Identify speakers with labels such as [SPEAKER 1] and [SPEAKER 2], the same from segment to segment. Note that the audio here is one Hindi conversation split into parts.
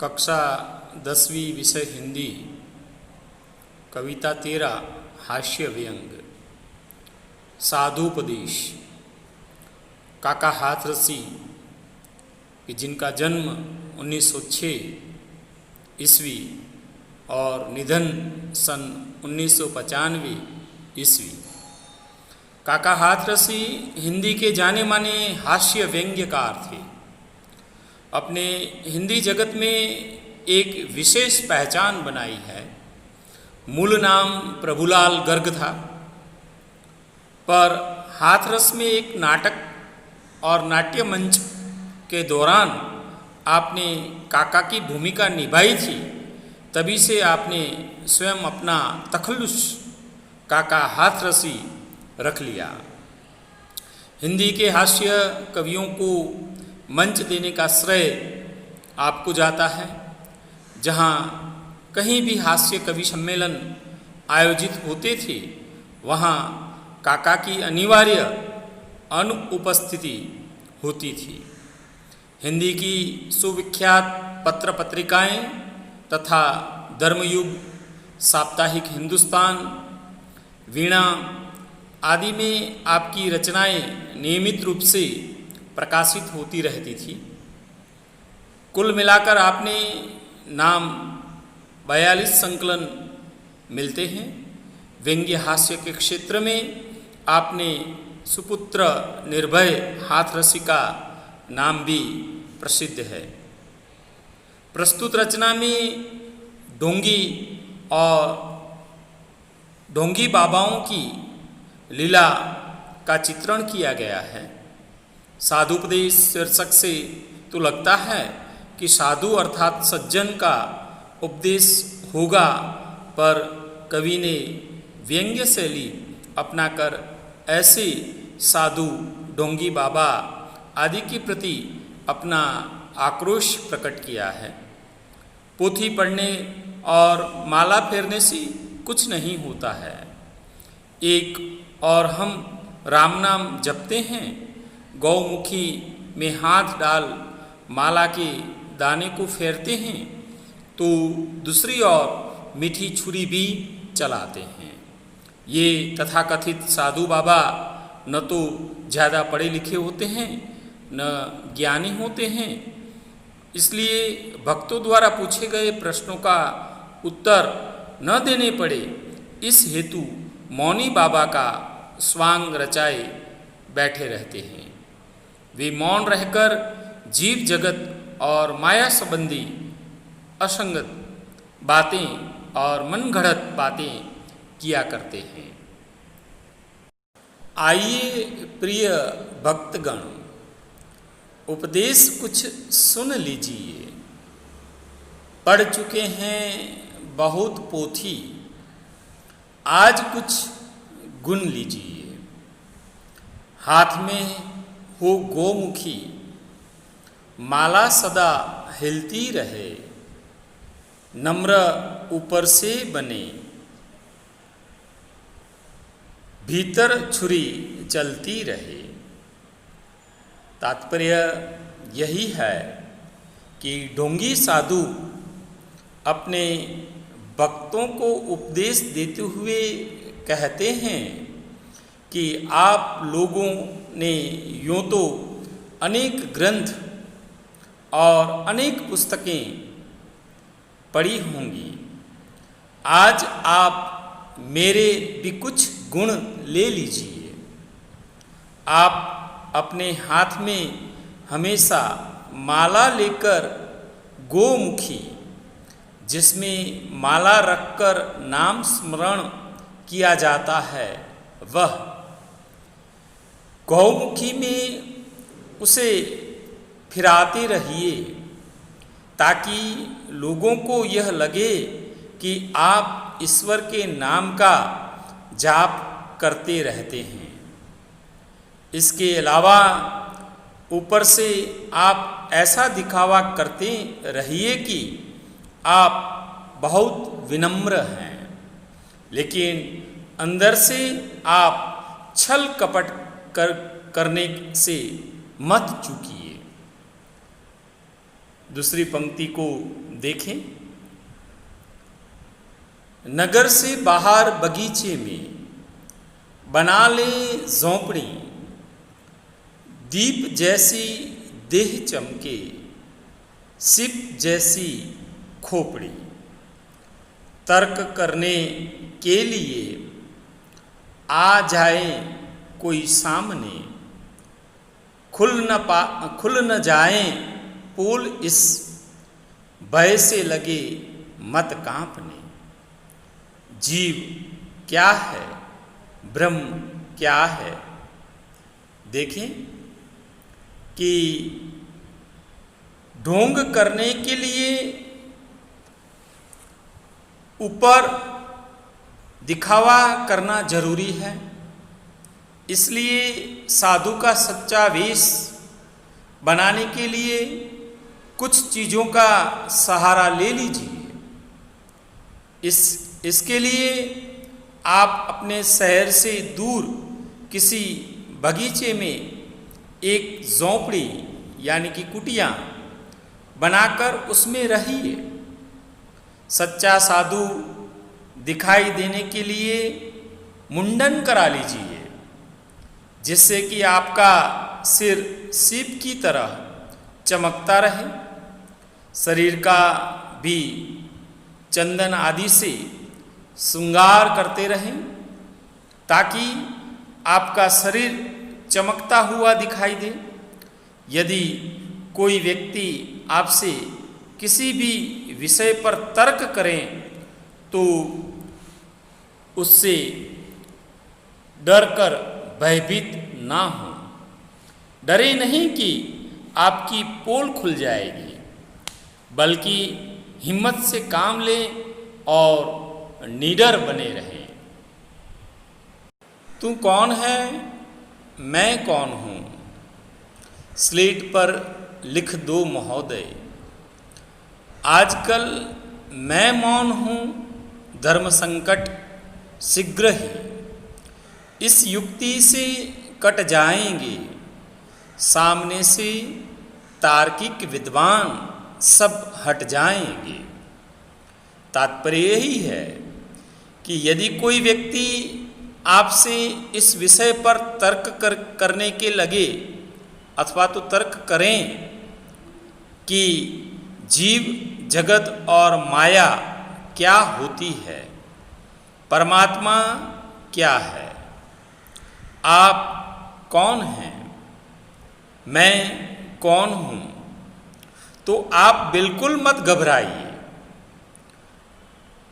[SPEAKER 1] कक्षा 10वीं विषय हिंदी, कविता 13 हास्य व्यंग। साधुपदेश। काका हाथरसी कि जिनका जन्म 1906 ईस्वी और निधन सन 1995 ईस्वी। काका हाथरसी हिंदी के जाने माने हास्य व्यंग्यकार थे। अपने हिंदी जगत में एक विशेष पहचान बनाई है। मूल नाम प्रभुलाल गर्ग था, पर हाथरस में एक नाटक और नाट्य मंच के दौरान आपने काका की भूमिका निभाई थी। तभी से आपने स्वयं अपना तखल्लुस काका हाथरसी रख लिया। हिंदी के हास्य कवियों को मंच देने का श्रेय आपको जाता है। जहाँ कहीं भी हास्य कवि सम्मेलन आयोजित होते थे, वहाँ काका की अनिवार्य अनुपस्थिति होती थी। हिंदी की सुविख्यात पत्र पत्रिकाएं तथा धर्मयुग, साप्ताहिक हिंदुस्तान, वीणा आदि में आपकी रचनाएं नियमित रूप से प्रकाशित होती रहती थी। कुल मिलाकर आपने नाम 42 संकलन मिलते हैं। व्यंग्य हास्य के क्षेत्र में आपने सुपुत्र निर्भय हाथरसी का नाम भी प्रसिद्ध है। प्रस्तुत रचना में ढोंगी बाबाओं की लीला का चित्रण किया गया है। साधुपदेश शीर्षक से तो लगता है कि साधु अर्थात सज्जन का उपदेश होगा, पर कवि ने व्यंग्य शैली अपनाकर ऐसे साधु, ढोंगी बाबा आदि के प्रति अपना आक्रोश प्रकट किया है। पोथी पढ़ने और माला फेरने से कुछ नहीं होता है। एक और हम राम नाम जपते हैं, गौमुखी में हाथ डाल माला के दाने को फेरते हैं, तो दूसरी ओर मीठी छुरी भी चलाते हैं। ये तथाकथित साधु बाबा न तो ज़्यादा पढ़े लिखे होते हैं, न ज्ञानी होते हैं। इसलिए भक्तों द्वारा पूछे गए प्रश्नों का उत्तर न देने पड़े, इस हेतु मौनी बाबा का स्वांग रचाए बैठे रहते हैं। वे मौन रहकर जीव जगत और माया संबंधी असंगत बातें और मनगढ़ंत बातें किया करते हैं। आइए प्रिय भक्तगण, उपदेश कुछ सुन लीजिए। पढ़ चुके हैं बहुत पोथी, आज कुछ गुन लीजिए। हाथ में हो गोमुखी, माला सदा हिलती रहे। नम्र ऊपर से बने, भीतर छुरी चलती रहे। तात्पर्य यही है कि ढोंगी साधु अपने भक्तों को उपदेश देते हुए कहते हैं कि आप लोगों ने यूँ तो अनेक ग्रंथ और अनेक पुस्तकें पढ़ी होंगी, आज आप मेरे भी कुछ गुण ले लीजिए। आप अपने हाथ में हमेशा माला लेकर गोमुखी, जिसमें माला रखकर नाम स्मरण किया जाता है, वह गौमुखी में उसे फिराते रहिए, ताकि लोगों को यह लगे कि आप ईश्वर के नाम का जाप करते रहते हैं। इसके अलावा ऊपर से आप ऐसा दिखावा करते रहिए कि आप बहुत विनम्र हैं, लेकिन अंदर से आप छल कपट करने से मत चूकिए। दूसरी पंक्ति को देखें। नगर से बाहर बगीचे में बना ले झोंपड़ी, दीप जैसी देह चमके, सिप जैसी खोपड़ी। तर्क करने के लिए आ जाए कोई सामने, खुल न जाए पोल इस भय से लगे मत कांपने। जीव क्या है, ब्रह्म क्या है? देखें कि ढोंग करने के लिए ऊपर दिखावा करना जरूरी है, इसलिए साधु का सच्चा वेश बनाने के लिए कुछ चीज़ों का सहारा ले लीजिए। इसके लिए आप अपने शहर से दूर किसी बगीचे में एक झोंपड़ी यानी कि कुटिया बनाकर उसमें रहिए। सच्चा साधु दिखाई देने के लिए मुंडन करा लीजिए, जिससे कि आपका सिर सीप की तरह चमकता रहे, शरीर का भी चंदन आदि से श्रृंगार करते रहें, ताकि आपका शरीर चमकता हुआ दिखाई दे। यदि कोई व्यक्ति आपसे किसी भी विषय पर तर्क करें तो उससे डरकर भयभीत ना हो। डरे नहीं कि आपकी पोल खुल जाएगी, बल्कि हिम्मत से काम लें और निडर बने रहें। तू कौन है, मैं कौन हूँ, स्लेट पर लिख दो महोदय। आजकल मैं मौन हूँ, धर्म संकट शीघ्र ही इस युक्ति से कट जाएंगे। सामने से तार्किक विद्वान सब हट जाएंगे। तात्पर्य यही है कि यदि कोई व्यक्ति आपसे इस विषय पर तर्क करने के लगे अथवा तो तर्क करें कि जीव जगत और माया क्या होती है, परमात्मा क्या है, आप कौन हैं, मैं कौन हूँ, तो आप बिल्कुल मत घबराइए,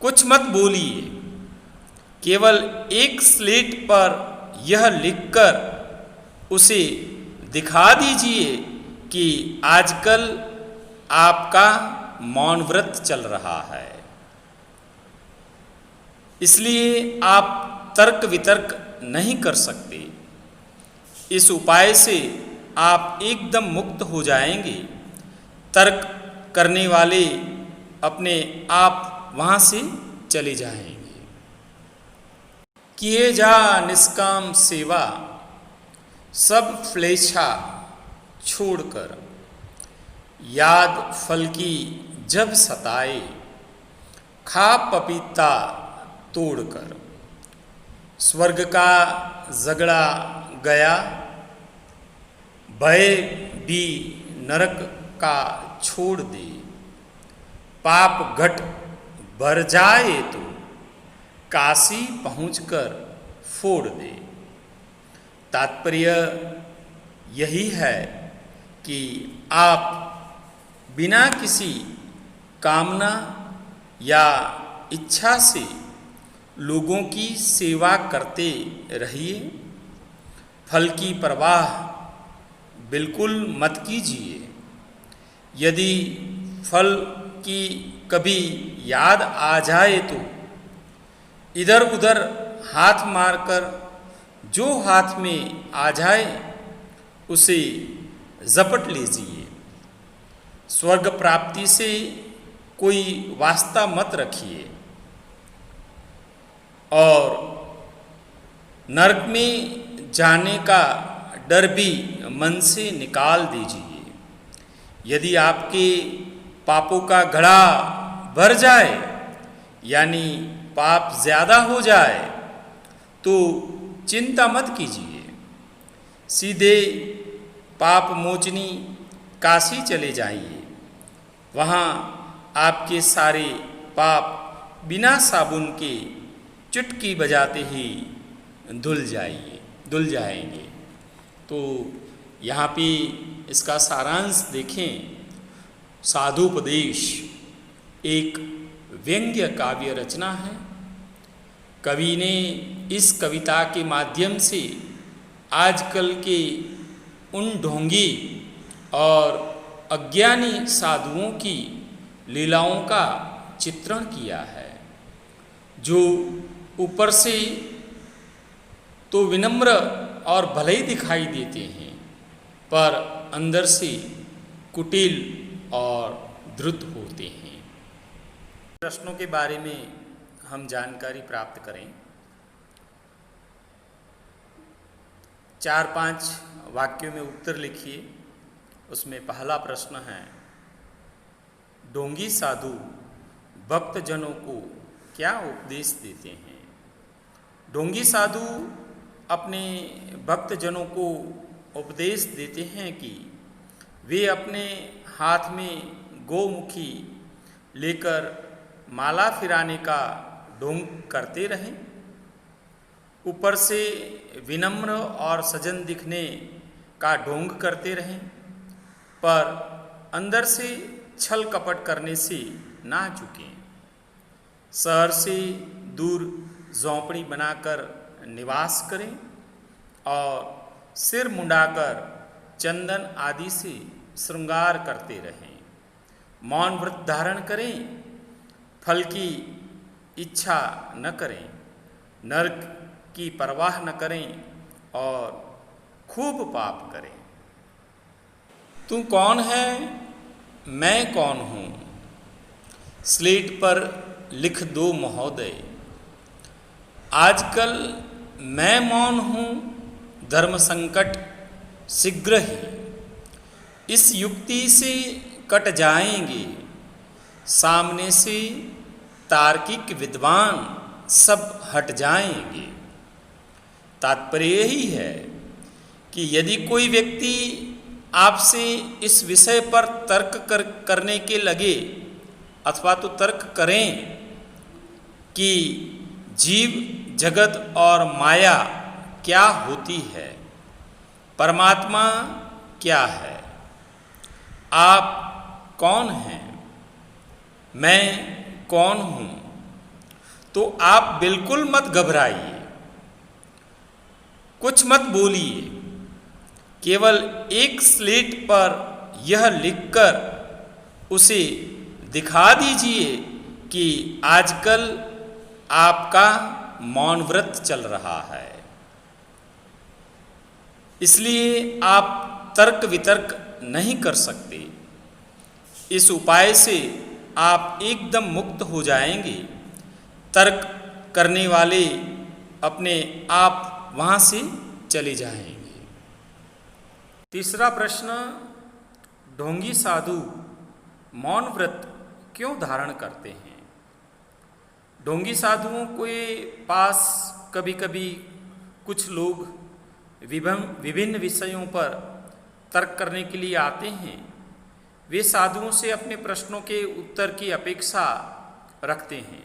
[SPEAKER 1] कुछ मत बोलिए। केवल एक स्लेट पर यह लिखकर उसे दिखा दीजिए कि आजकल आपका मौन व्रत चल रहा है, इसलिए आप तर्क वितर्क नहीं कर सकते। इस उपाय से आप एकदम मुक्त हो जाएंगे। तर्क करने वाले अपने आप वहाँ से चले जाएंगे। किए जा निष्काम सेवा, सब फ्लेच्छा छोड़कर, याद फल की जब सताए, खा पपीता तोड़कर। स्वर्ग का झगड़ा गया, भय भी नरक का छोड़ दे। पाप घट भर जाए तो काशी पहुंचकर फोड़ दे। तात्पर्य यही है कि आप बिना किसी कामना या इच्छा से लोगों की सेवा करते रहिए। फल की परवाह बिल्कुल मत कीजिए। यदि फल की कभी याद आ जाए तो इधर उधर हाथ मारकर जो हाथ में आ जाए उसे झपट लीजिए। स्वर्ग प्राप्ति से कोई वास्ता मत रखिए और नरक में जाने का डर भी मन से निकाल दीजिए। यदि आपके पापों का घड़ा भर जाए, यानी पाप ज़्यादा हो जाए, तो चिंता मत कीजिए, सीधे पाप मोचनी काशी चले जाइए। वहाँ आपके सारे पाप बिना साबुन के चुटकी बजाते ही धुल जाएंगे। तो यहाँ पे इसका सारांश देखें। साधुपदेश एक व्यंग्य काव्य रचना है। कवि ने इस कविता के माध्यम से आजकल के उन ढोंगी और अज्ञानी साधुओं की लीलाओं का चित्रण किया है, जो ऊपर से तो विनम्र और भले ही दिखाई देते हैं, पर अंदर से कुटिल और धूर्त होते हैं। प्रश्नों के बारे में हम जानकारी प्राप्त करें। 4-5 वाक्यों में उत्तर लिखिए। उसमें पहला प्रश्न है, ढोंगी साधु भक्तजनों को क्या उपदेश देते हैं? ढोंगी साधु अपने भक्तजनों को उपदेश देते हैं कि वे अपने हाथ में गोमुखी लेकर माला फिराने का ढोंग करते रहें, ऊपर से विनम्र और सजन दिखने का ढोंग करते रहें, पर अंदर से छल कपट करने से ना चूकें। शहर से दूर झोंपड़ी बनाकर निवास करें और सिर मुंडाकर चंदन आदि से श्रृंगार करते रहें। मौन व्रत धारण करें, फल की इच्छा न करें, नरक की परवाह न करें और खूब पाप करें। तू कौन है, मैं कौन हूँ, स्लेट पर लिख दो महोदय। आजकल मैं मौन हूँ, धर्म संकट शीघ्र ही इस युक्ति से कट जाएंगे। सामने से तार्किक विद्वान सब हट जाएंगे। तात्पर्य यही है कि यदि कोई व्यक्ति आपसे इस विषय पर तर्क करने के लगे, अथवा तो तर्क करें कि जीव जगत और माया क्या होती है, परमात्मा क्या है, आप कौन हैं, मैं कौन हूँ, तो आप बिल्कुल मत घबराइए, कुछ मत बोलिए। केवल एक स्लेट पर यह लिखकर उसे दिखा दीजिए कि आजकल आपका मौन व्रत चल रहा है, इसलिए आप तर्क वितर्क नहीं कर सकते। इस उपाय से आप एकदम मुक्त हो जाएंगे। तर्क करने वाले अपने आप वहाँ से चले जाएंगे। तीसरा प्रश्न, ढोंगी साधु मौन व्रत क्यों धारण करते हैं? ढोंगी साधुओं के पास कभी कभी कुछ लोग विभिन्न विषयों पर तर्क करने के लिए आते हैं। वे साधुओं से अपने प्रश्नों के उत्तर की अपेक्षा रखते हैं।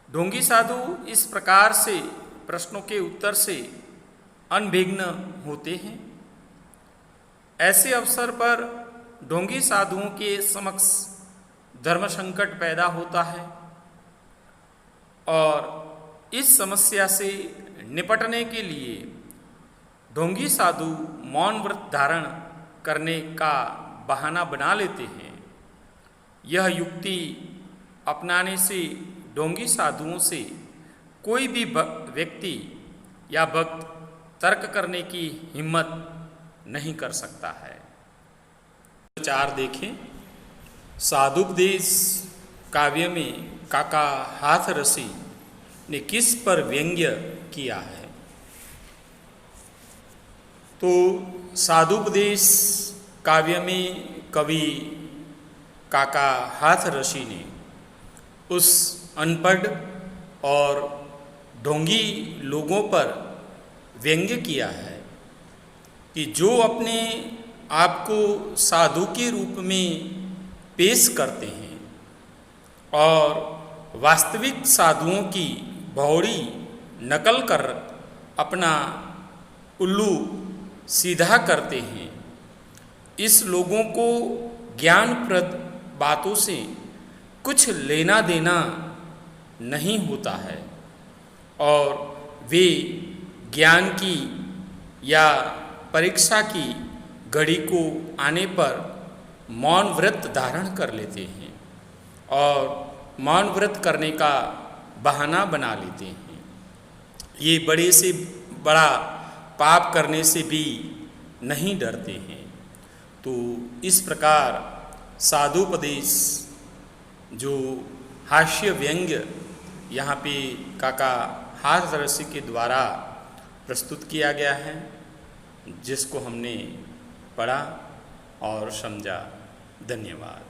[SPEAKER 1] ढोंगी साधु इस प्रकार से प्रश्नों के उत्तर से अनभिज्ञ होते हैं। ऐसे अवसर पर ढोंगी साधुओं के समक्ष धर्म संकट पैदा होता है और इस समस्या से निपटने के लिए ढोंगी साधु मौन व्रत धारण करने का बहाना बना लेते हैं। यह युक्ति अपनाने से ढोंगी साधुओं से कोई भी व्यक्ति या भक्त तर्क करने की हिम्मत नहीं कर सकता है। 4 देखें। साधुपदेश काव्य में काका हाथरसी ने किस पर व्यंग्य किया है? तो साधुपदेश काव्य में कवि काका हाथरसी ने उस अनपढ़ और ढोंगी लोगों पर व्यंग्य किया है कि जो अपने आप को साधु के रूप में पेश करते हैं और वास्तविक साधुओं की भौड़ी नकल कर अपना उल्लू सीधा करते हैं, इस लोगों को ज्ञानप्रद बातों से कुछ लेना देना नहीं होता है और वे ज्ञान की या परीक्षा की घड़ी को आने पर मौन व्रत धारण कर लेते हैं और मौन व्रत करने का बहाना बना लेते हैं। ये बड़े से बड़ा पाप करने से भी नहीं डरते हैं। तो इस प्रकार साधुपदेश जो हास्य व्यंग्य यहाँ पे काका हाथरसी के द्वारा प्रस्तुत किया गया है, जिसको हमने पढ़ा और समझा। धन्यवाद।